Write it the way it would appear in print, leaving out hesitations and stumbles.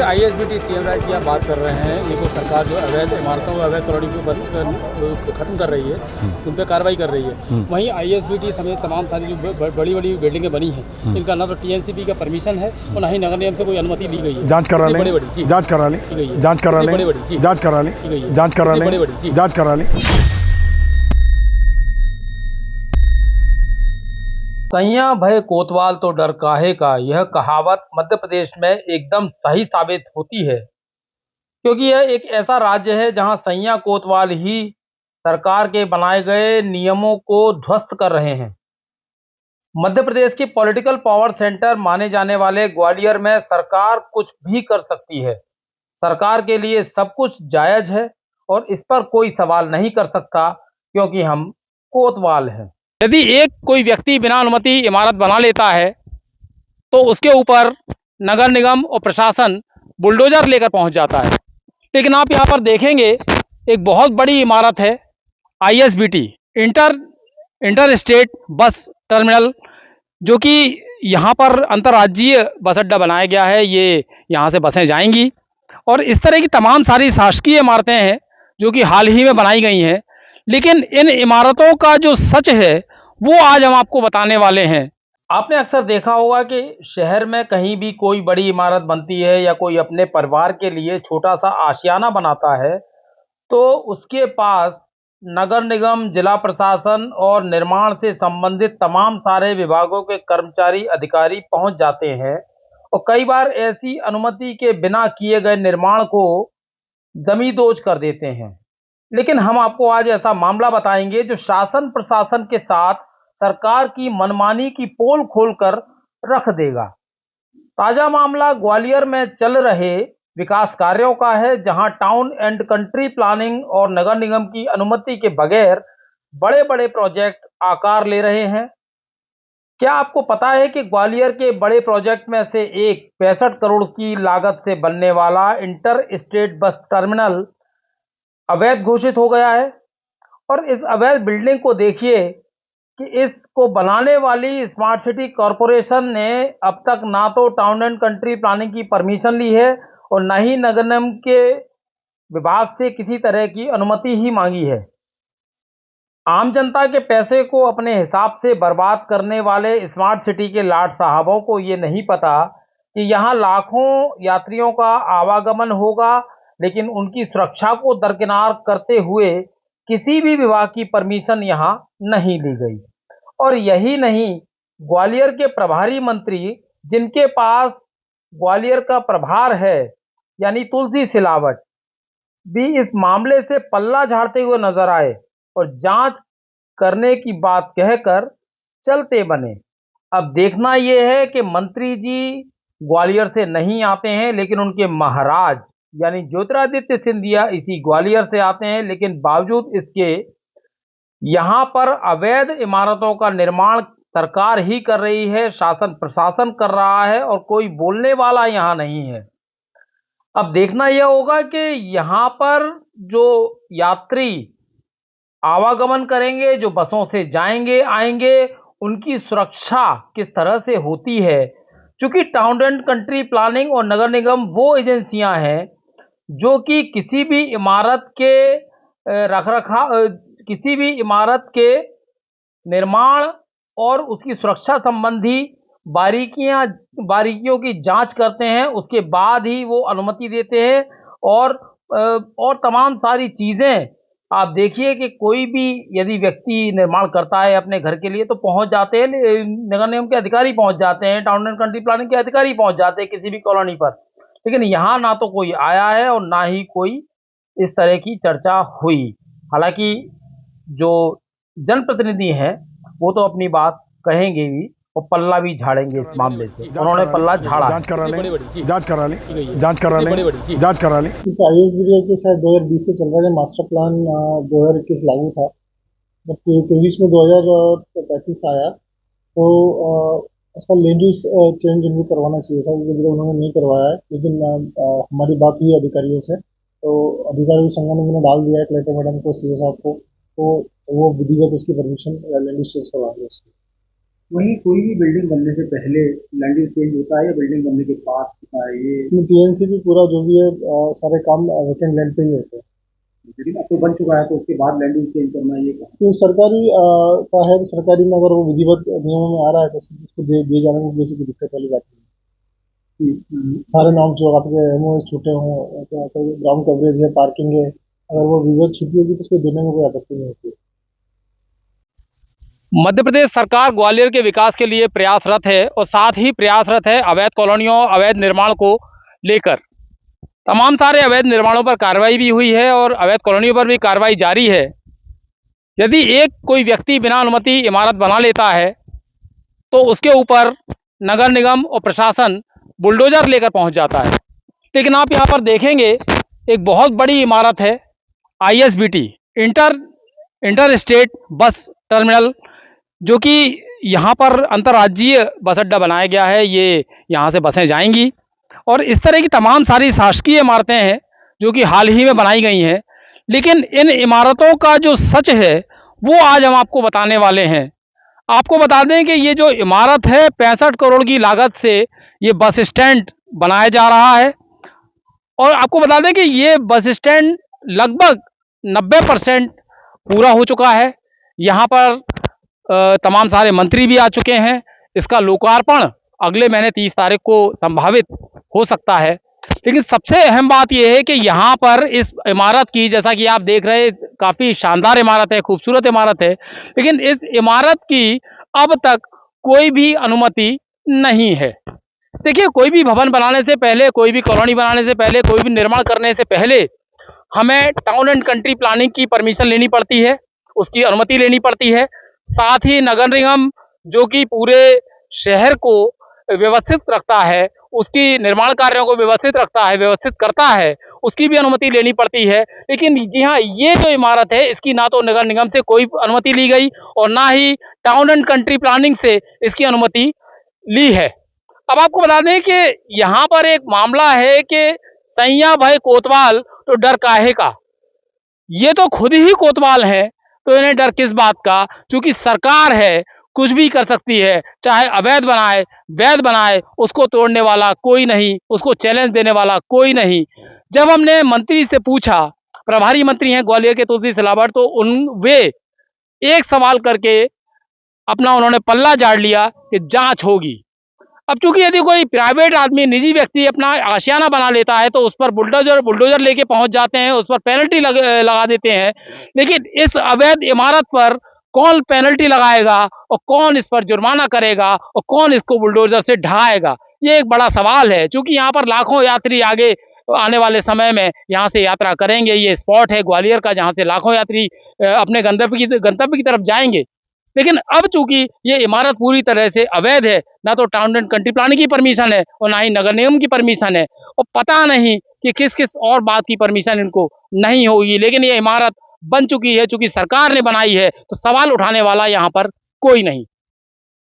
ISBT CM राज की आप बात कर रहे हैं, ये कोई सरकार जो अवैध इमारतों और अवैध तोड़ने को खत्म कर रही है, उन पर कार्रवाई कर रही है। वहीं आईएसबीटी समेत तमाम सारी जो बड़ी बड़ी बिल्डिंगें बनी हैं, इनका ना तो टीएनसीपी का परमिशन है और ना ही नगर निगम से कोई अनुमति ली गई है। जांच करा लें, जांच करा लें, जांच करा लें, जांच करा लें, जांच करा लें, जांच करा लें। सैयां भय कोतवाल तो डर काहे का, यह कहावत मध्य प्रदेश में एकदम सही साबित होती है, क्योंकि यह एक ऐसा राज्य है जहां सैयां कोतवाल ही सरकार के बनाए गए नियमों को ध्वस्त कर रहे हैं। मध्य प्रदेश की पॉलिटिकल पावर सेंटर माने जाने वाले ग्वालियर में सरकार कुछ भी कर सकती है। सरकार के लिए सब कुछ जायज है और इस पर कोई सवाल नहीं कर सकता, क्योंकि हम कोतवाल हैं। यदि एक कोई व्यक्ति बिना अनुमति इमारत बना लेता है तो उसके ऊपर नगर निगम और प्रशासन बुलडोजर लेकर पहुंच जाता है। लेकिन आप यहां पर देखेंगे एक बहुत बड़ी इमारत है, ISBT inter state bus terminal, जो कि यहां पर अंतर्राज्यीय बस अड्डा बनाया गया है। ये यहां से बसें जाएंगी और इस तरह की तमाम सारी शासकीय इमारतें हैं जो कि हाल ही में बनाई गई हैं। लेकिन इन इमारतों का जो सच है वो आज हम आपको बताने वाले हैं। आपने अक्सर देखा होगा कि शहर में कहीं भी कोई बड़ी इमारत बनती है या कोई अपने परिवार के लिए छोटा सा आशियाना बनाता है तो उसके पास नगर निगम, जिला प्रशासन और निर्माण से संबंधित तमाम सारे विभागों के कर्मचारी अधिकारी पहुंच जाते हैं और कई बार ऐसी अनुमति के बिना किए गए निर्माण को जमींदोज कर देते हैं। लेकिन हम आपको आज ऐसा मामला बताएंगे जो शासन प्रशासन के साथ सरकार की मनमानी की पोल खोलकर रख देगा। ताजा मामला ग्वालियर में चल रहे विकास कार्यों का है, जहां टाउन एंड कंट्री प्लानिंग और नगर निगम की अनुमति के बगैर बड़े बड़े प्रोजेक्ट आकार ले रहे हैं। क्या आपको पता है कि ग्वालियर के बड़े प्रोजेक्ट में से एक 65 करोड़ की लागत से बनने वाला इंटर स्टेट बस टर्मिनल अवैध घोषित हो गया है? और इस अवैध बिल्डिंग को देखिए कि इसको बनाने वाली स्मार्ट सिटी कॉरपोरेशन ने अब तक ना तो टाउन एंड कंट्री प्लानिंग की परमिशन ली है और न ही नगर निगम के विभाग से किसी तरह की अनुमति ही मांगी है। आम जनता के पैसे को अपने हिसाब से बर्बाद करने वाले स्मार्ट सिटी के लाट साहबों को ये नहीं पता कि यहाँ लाखों यात्रियों का आवागमन होगा, लेकिन उनकी सुरक्षा को दरकिनार करते हुए किसी भी विभाग की परमिशन यहाँ नहीं ली गई। और यही नहीं, ग्वालियर के प्रभारी मंत्री, जिनके पास ग्वालियर का प्रभार है, यानी तुलसी सिलावट, भी इस मामले से पल्ला झाड़ते हुए नजर आए और जांच करने की बात कहकर चलते बने। अब देखना यह है कि मंत्री जी ग्वालियर से नहीं आते हैं, लेकिन उनके महाराज यानी ज्योतिरादित्य सिंधिया इसी ग्वालियर से आते हैं। लेकिन बावजूद इसके यहाँ पर अवैध इमारतों का निर्माण सरकार ही कर रही है, शासन प्रशासन कर रहा है और कोई बोलने वाला यहाँ नहीं है। अब देखना यह होगा कि यहाँ पर जो यात्री आवागमन करेंगे, जो बसों से जाएंगे आएंगे, उनकी सुरक्षा किस तरह से होती है। चूंकि टाउन एंड कंट्री प्लानिंग और नगर निगम वो एजेंसियां हैं जो कि किसी भी इमारत के रखरखाव, किसी भी इमारत के निर्माण और उसकी सुरक्षा संबंधी बारीकियों की जांच करते हैं, उसके बाद ही वो अनुमति देते हैं। और तमाम सारी चीज़ें आप देखिए कि कोई भी यदि व्यक्ति निर्माण करता है अपने घर के लिए तो पहुंच जाते हैं, नगर निगम के अधिकारी पहुंच जाते हैं, टाउन एंड कंट्री प्लानिंग के अधिकारी पहुंच जाते हैं किसी भी कॉलोनी पर। लेकिन यहाँ ना तो कोई आया है और ना ही कोई इस तरह की चर्चा हुई। हालांकि जो जनप्रतिनिधि हैं वो तो अपनी बात कहेंगे भी और पल्ला भी झाड़ेंगे इस मामले से। उन्होंने पल्ला झाड़ा। जांच करा लें, जांच करा लें, जांच करा लें, जांच करा लें। आईएसबीटी के साथ 2020 से चल रहा है, मास्टर प्लान 2021 लागू था। जब 23 में 2035 आया तो उसका लैंड यूज चेंज उनको करवाना चाहिए था, लेकिन उन्होंने नहीं करवाया है। लेकिन हमारी बात हुई अधिकारियों से तो अधिकारी संगठन ने डाल दिया है कलेक्टर मैडम को, सीओ साहब को, तो वो विधिवत उसकी परमिशन लैंड यूज चेंज करवाएंगे उसकी। वहीं कोई भी बिल्डिंग बनने से पहले लैंड यूज चेंज होता है या बिल्डिंग बनने के बाद होता है? ये टीएनसी भी पूरा जो भी है सारे काम वेकेंट लैंड पे ही होते हैं। लेकिन अब तो बन चुका है तो उसके बाद लैंड यूज चेंज करना ये कहा। तो सरकारी का है, तो सरकारी में अगर वो विधिवत नियमों में आ रहा है तो उसको दिए जाने में किसी की दिक्कत वाली बात नहीं है। सारे नॉर्म्स जो आपके एमओएस छूटे हों, ग्राउंड कवरेज है, पार्किंग है, अगर वो विधिवत छूटी होगी तो उसको देने में कोई आपत्ति नहीं होती। मध्य प्रदेश सरकार ग्वालियर के विकास के लिए प्रयासरत है और साथ ही प्रयासरत है अवैध कॉलोनियों, अवैध निर्माण को लेकर। तमाम सारे अवैध निर्माणों पर कार्रवाई भी हुई है और अवैध कॉलोनियों पर भी कार्रवाई जारी है। यदि एक कोई व्यक्ति बिना अनुमति इमारत बना लेता है तो उसके ऊपर नगर निगम और प्रशासन बुलडोजर लेकर पहुंच जाता है। लेकिन आप यहां पर देखेंगे एक बहुत बड़ी इमारत है, ISBT inter state bus terminal, जो कि यहाँ पर अंतर्राज्यीय बस अड्डा बनाया गया है। ये यहाँ से बसें जाएंगी और इस तरह की तमाम सारी शासकीय इमारतें हैं जो कि हाल ही में बनाई गई हैं। लेकिन इन इमारतों का जो सच है वो आज हम आपको बताने वाले हैं। आपको बता दें कि ये जो इमारत है 65 करोड़ की लागत से ये बस स्टैंड बनाया जा रहा है और आपको बता दें कि ये बस स्टैंड लगभग 90% पूरा हो चुका है। यहाँ पर तमाम सारे मंत्री भी आ चुके हैं। इसका लोकार्पण अगले महीने 30 तारीख को संभावित हो सकता है। लेकिन सबसे अहम बात यह है कि यहाँ पर इस इमारत की, जैसा कि आप देख रहे हैं, काफ़ी शानदार इमारत है, खूबसूरत इमारत है, लेकिन इस इमारत की अब तक कोई भी अनुमति नहीं है। देखिए, कोई भी भवन बनाने से पहले, कोई भी कॉलोनी बनाने से पहले, कोई भी निर्माण करने से पहले हमें टाउन एंड कंट्री प्लानिंग की परमिशन लेनी पड़ती है, उसकी अनुमति लेनी पड़ती है। साथ ही नगर निगम जो कि पूरे शहर को व्यवस्थित रखता है, उसकी निर्माण कार्यों को व्यवस्थित रखता है, व्यवस्थित करता है, उसकी भी अनुमति लेनी पड़ती है। लेकिन जी हाँ, ये जो इमारत है इसकी ना तो नगर निगम से कोई अनुमति ली गई और ना ही टाउन एंड कंट्री प्लानिंग से इसकी अनुमति ली है। अब आपको बता दें कि यहाँ पर एक मामला है कि सैया भाई कोतवाल तो डर काहे का। ये तो खुद ही कोतवाल है, तो इन्हें डर किस बात का। क्योंकि सरकार है, कुछ भी कर सकती है, चाहे अवैध बनाए, वैध बनाए, उसको तोड़ने वाला कोई नहीं, उसको चैलेंज देने वाला कोई नहीं। जब हमने मंत्री से पूछा, प्रभारी मंत्री हैं ग्वालियर के तुलसी सिलावट, तो वे एक सवाल करके अपना उन्होंने पल्ला झाड़ लिया कि जांच होगी। अब चूंकि यदि कोई प्राइवेट आदमी, निजी व्यक्ति अपना आशियाना बना लेता है तो उस पर बुलडोजर लेके पहुंच जाते हैं, उस पर पेनल्टी लगा देते हैं। लेकिन इस अवैध इमारत पर कौन पेनल्टी लगाएगा और कौन इस पर जुर्माना करेगा और कौन इसको बुलडोजर से ढहाएगा, ये एक बड़ा सवाल है। क्योंकि यहाँ पर लाखों यात्री आगे आने वाले समय में यहाँ से यात्रा करेंगे। ये स्पॉट है ग्वालियर का जहाँ से लाखों यात्री अपने गंतव्य की तरफ जाएंगे। लेकिन अब चूंकि ये इमारत पूरी तरह से अवैध है, ना तो टाउन एंड कंट्री प्लानिंग की परमिशन है और ना ही नगर निगम की परमिशन है, और पता नहीं कि किस किस और बात की परमिशन इनको नहीं होगी। लेकिन ये इमारत बन चुकी है, चूंकि सरकार ने बनाई है, तो सवाल उठाने वाला यहाँ पर कोई नहीं।